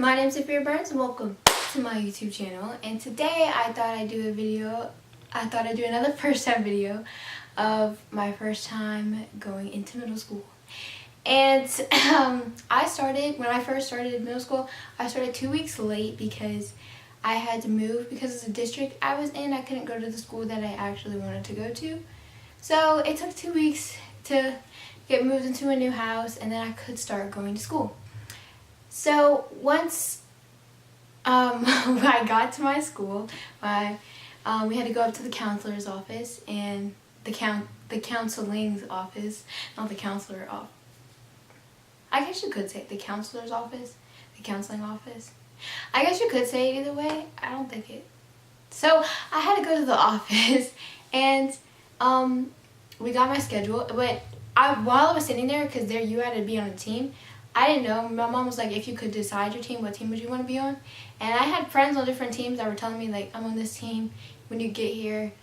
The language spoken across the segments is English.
My name's Sophia Burns and welcome to my YouTube channel. And today I thought I'd do another first time video of my first time going into middle school. And when I first started middle school, I started 2 weeks late because I had to move because of the district I was in. I couldn't go to the school that I actually wanted to go to. So it took 2 weeks to get moved into a new house, and then I could start going to school. So once I got to my school, we had to go up to the counselor's office and the counseling's office, not the counselor office. I guess you could say the counselor's office, the counseling office. I guess you could say it either way. I don't think it. So I had to go to the office, and we got my schedule. But while I was sitting there, because there you had to be on a team, I didn't know. My mom was like, if you could decide your team, what team would you want to be on? And I had friends on different teams that were telling me, like, I'm on this team. When you get here,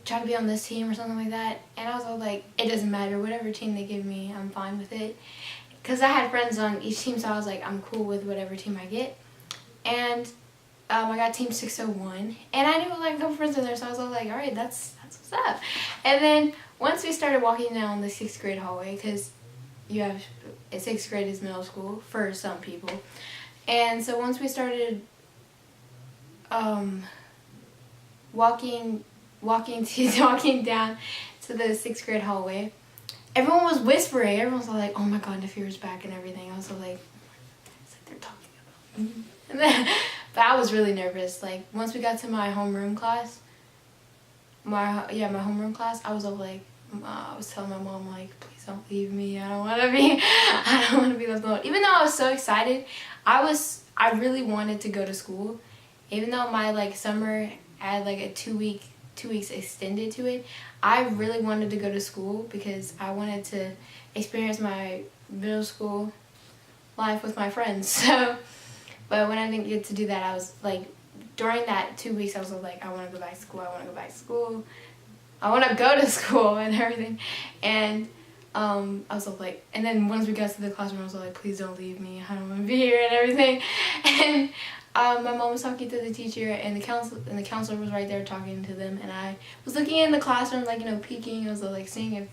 try to be on this team or something like that. And I was all like, it doesn't matter. Whatever team they give me, I'm fine with it. Because I had friends on each team, so I was like, I'm cool with whatever team I get. And I got team 601. And I knew like a couple friends in there, so I was all like, all right, that's what's up. And then once we started walking down the 6th grade hallway, because you have 6th grade is middle school for some people, and so once we started walking down to the 6th grade hallway, everyone was whispering. Everyone was like, "Oh my God, Nafira's back" and everything. I was so like, "It's like they're talking about me." And then, but I was really nervous. Like once we got to my homeroom class, my homeroom class, I was all like, I was telling my mom, like, please don't leave me. I don't want to be left alone. Even though I was so excited, I really wanted to go to school. Even though my like summer had like a 2 weeks extended to it, I really wanted to go to school because I wanted to experience my middle school life with my friends. So, but when I didn't get to do that, I was like, during that 2 weeks, I was like, I want to go back to school. I want to go back to school. I want to go to school and everything. And I was like, and then once we got to the classroom, I was like, please don't leave me. I don't want to be here and everything. And my mom was talking to the teacher, and the counselor was right there talking to them. And I was looking in the classroom, like, peeking. I was like seeing if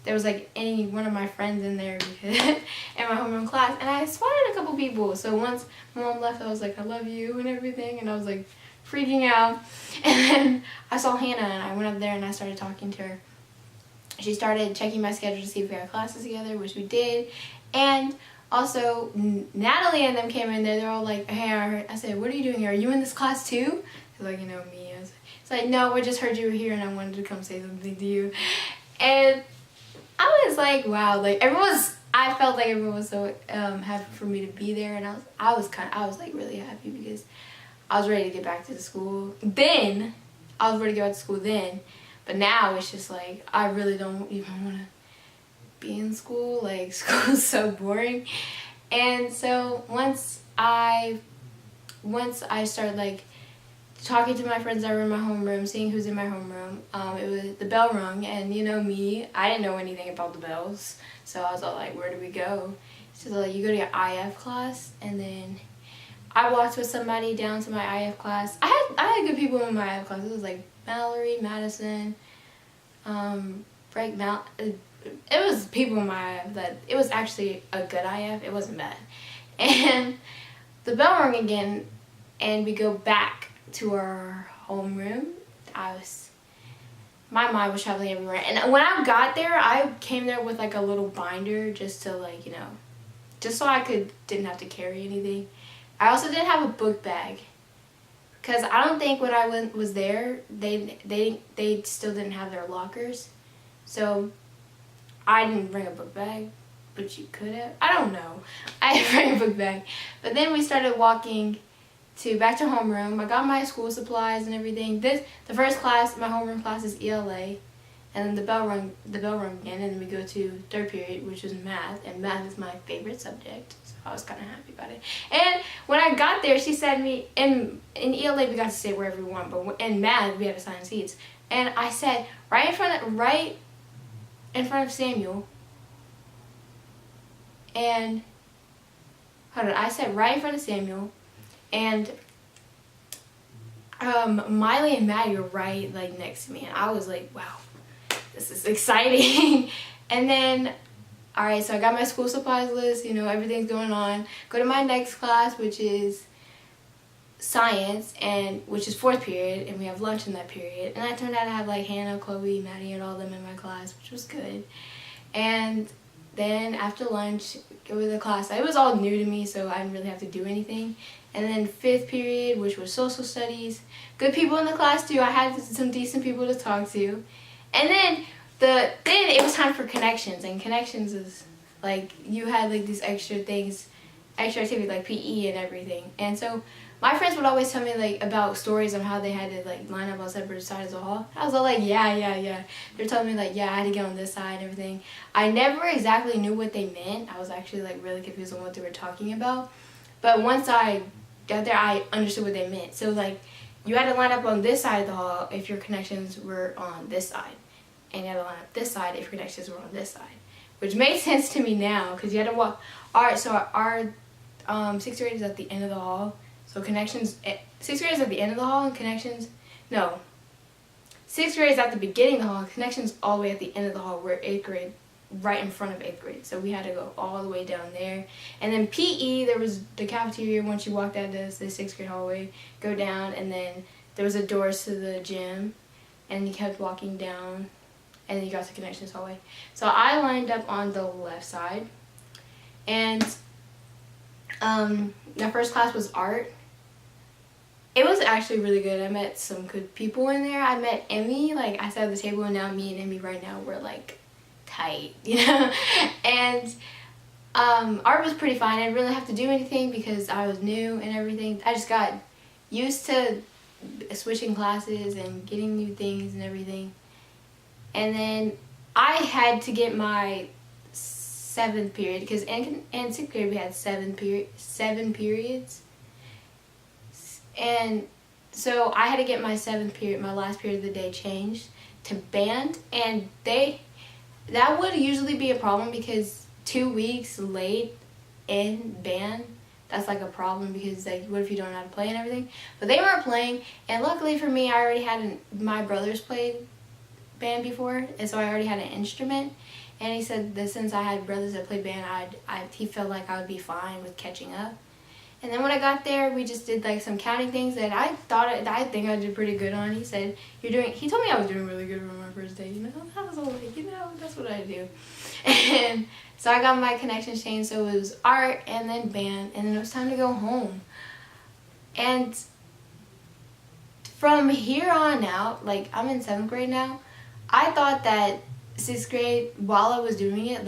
there was like any one of my friends in there in my homeroom class. And I spotted a couple people. So once my mom left, I was like, I love you and everything. And I was like freaking out. And then I saw Hannah, and I went up there and I started talking to her. She started checking my schedule to see if we had classes together, which we did. And also Natalie and them came in there. They're all like, hey, I said, what are you doing here? Are you in this class too? They're like, me. It's like, no, we just heard you were here and I wanted to come say something to you. And I was like, wow, like I felt like everyone was so happy for me to be there. And I was like really happy because I was ready to get back to the school. Then I was ready to go back to school then, but now it's just like I really don't even want to be in school. Like school is so boring. And so once I started like talking to my friends that were in my homeroom, seeing who's in my homeroom, it was the bell rung, and me, I didn't know anything about the bells, so I was all like, where do we go? So like, you go to your IF class, and then I walked with somebody down to my IF class. I had good people in my IF class. It was like Mallory, Madison, Frank, it was people in my IF that, it was actually a good IF. It wasn't bad. And the bell rang again, and we go back to our homeroom. My mind was traveling everywhere. And when I got there, I came there with like a little binder just to like, just so I didn't have to carry anything. I also didn't have a book bag because I don't think when I was there, they still didn't have their lockers. So I didn't bring a book bag, but you could have. I don't know. I didn't bring a book bag. But then we started walking back to homeroom. I got my school supplies and everything. The first class, my homeroom class, is ELA. And then the bell rung again, and then we go to 3rd period, which is math, and math is my favorite subject, so I was kind of happy about it. And when I got there, she said in ELA we got to sit wherever we want, but in math we had assigned seats. And I sat right in front of Samuel, and hold on, I sat right in front of Samuel, and Miley and Maddie were right like next to me, and I was like, wow, this is exciting. And then, all right, so I got my school supplies list, you know, everything's going on. Go to my next class, which is science, and which is 4th period, and we have lunch in that period. And I turned out to have like Hannah, Chloe, Maddie, and all of them in my class, which was good. And then after lunch, go to the class. It was all new to me, so I didn't really have to do anything. And then 5th period, which was social studies. Good people in the class too. I had some decent people to talk to. And then it was time for connections, and connections is like you had like these extra things, extra activity like PE and everything. And so my friends would always tell me like about stories on how they had to like line up on separate sides of the hall. I was all like, yeah. They're telling me like, yeah, I had to get on this side and everything. I never exactly knew what they meant. I was actually like really confused on what they were talking about. But once I got there, I understood what they meant. So like you had to line up on this side of the hall if your connections were on this side. And you had to line up this side if your connections were on this side. Which made sense to me now, because you had to walk. Alright, so our 6th grade is at the end of the hall. So connections, 6th grade is at the end of the hall, and connections, no. 6th grade is at the beginning of the hall, and connections all the way at the end of the hall. We're 8th grade, right in front of 8th grade. So we had to go all the way down there. And then PE, there was the cafeteria once you walked out of the 6th grade hallway, go down, and then there was a doors to the gym, and you kept walking down, and then you got to connections hallway. So I lined up on the left side, and my first class was art. It was actually really good. I met some good people in there. I met Emmy, like I sat at the table, and now me and Emmy right now, we're like tight, you know? And art was pretty fine. I didn't really have to do anything because I was new and everything. I just got used to switching classes and getting new things and everything. And then I had to get my 7th period, because in 6th grade we had 7 periods. And so I had to get my 7th period, my last period of the day, changed to band, and that would usually be a problem because 2 weeks late in band, that's like a problem, because like what if you don't know how to play and everything. But they weren't playing, and luckily for me, I already had my brothers played band before, and so I already had an instrument. And he said that since I had brothers that played band, he felt like I would be fine with catching up. And then when I got there, we just did like some counting things that I think I did pretty good on. He said, he told me I was doing really good on my first day, you know. I was all like, you know, that's what I do. And so I got my connections changed, so it was art and then band, and then it was time to go home. And from here on out, like I'm in 7th grade now, I thought that 6th grade, while I was doing it,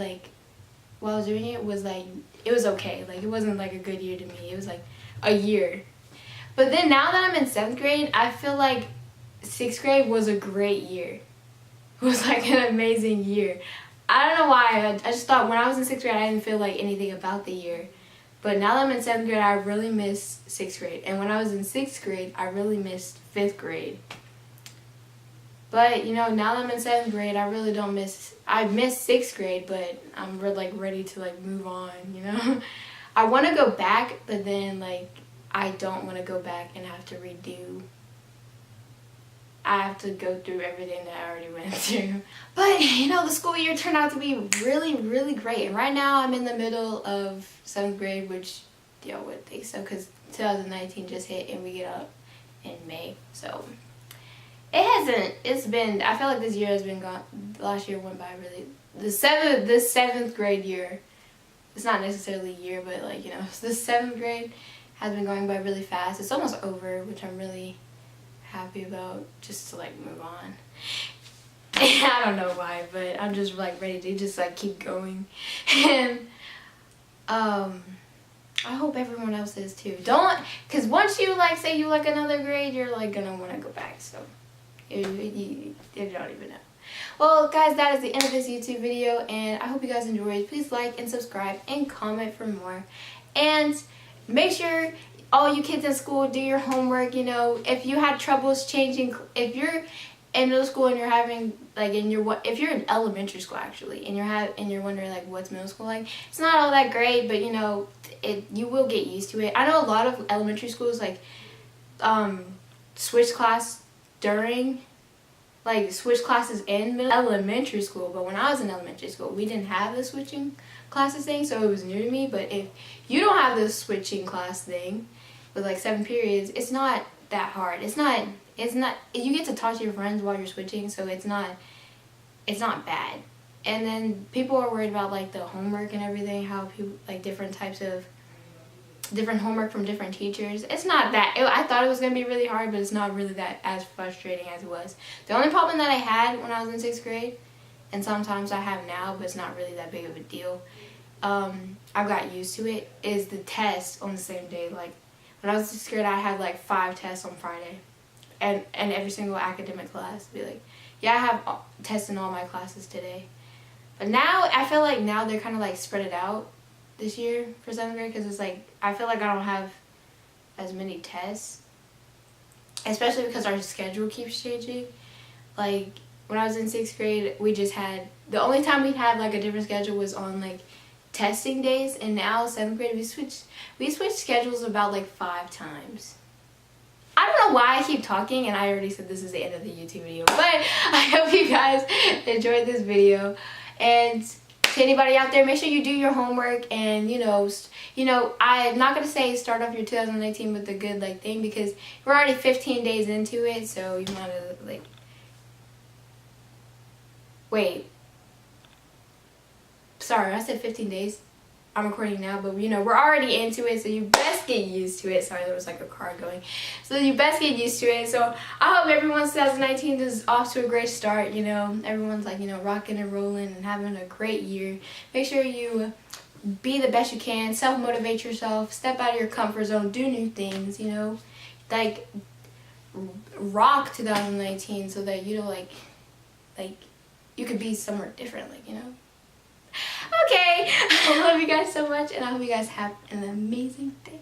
was like, it was okay. Like, it wasn't like a good year to me. It was like a year. But then now that I'm in 7th grade, I feel like 6th grade was a great year. It was like an amazing year. I don't know why. I just thought when I was in 6th grade, I didn't feel like anything about the year. But now that I'm in 7th grade, I really miss 6th grade. And when I was in 6th grade, I really missed 5th grade. But, you know, now that I'm in 7th grade, I really don't I miss 6th grade, but I'm like ready to like move on, you know? I want to go back, but then like I don't want to go back and have to redo. I have to go through everything that I already went through. But, you know, the school year turned out to be really, really great. And right now I'm in the middle of 7th grade, which y'all would think so, because 2019 just hit and we get up in May, so... I feel like this year has been gone. Last year went by really. This 7th grade year, it's not necessarily a year, but like, you know, the 7th grade has been going by really fast. It's almost over, which I'm really happy about, just to like move on. I don't know why, but I'm just like ready to just like keep going. And I hope everyone else is too. Because once you like say you like another grade, you're like gonna want to go back, so. You don't even know. Well, guys, that is the end of this YouTube video, and I hope you guys enjoyed. Please like and subscribe and comment for more. And make sure all you kids in school do your homework. You know, if you had troubles changing, if you're in middle school and you're having like if you're in elementary school actually and you're wondering like what's middle school like, it's not all that great, but you know, you will get used to it. I know a lot of elementary schools like switch classes in elementary school, but when I was in elementary school we didn't have the switching classes thing, so it was new to me. But if you don't have the switching class thing with like 7 periods, it's not that hard. It's not you get to talk to your friends while you're switching, so it's not bad. And then people are worried about like the homework and everything, how people like different homework from different teachers. It's not that. I thought it was going to be really hard, but it's not really that as frustrating as it was. The only problem that I had when I was in 6th grade, and sometimes I have now, but it's not really that big of a deal, I got used to it, is the test on the same day. Like when I was in 6th grade, I had like 5 tests on Friday, and every single academic class be like, yeah, I have tests in all my classes today. But now I feel like now they're kind of like spread it out this year for 7th grade, because it's like I feel like I don't have as many tests, especially because our schedule keeps changing. Like when I was in 6th grade, we just had, the only time we'd have like a different schedule was on like testing days, and now 7th grade we switched schedules about like 5 times. I don't know why I keep talking, and I already said this is the end of the YouTube video, but I hope you guys enjoyed this video. And to anybody out there, make sure you do your homework, and you know, I'm not gonna say start off your 2019 with a good like thing, because we're already 15 days into it, so you wanna like wait. Sorry, I said 15 days. I'm recording now, but you know, we're already into it, so you best get used to it. Sorry, there was like a car going. So you best get used to it. So I hope everyone's 2019 is off to a great start. You know, everyone's like, you know, rocking and rolling and having a great year. Make sure you be the best you can, self-motivate yourself, step out of your comfort zone, do new things, you know, like rock 2019 so that, you know, like you could be somewhere different, like, you know. Okay, I love you guys so much, and I hope you guys have an amazing day.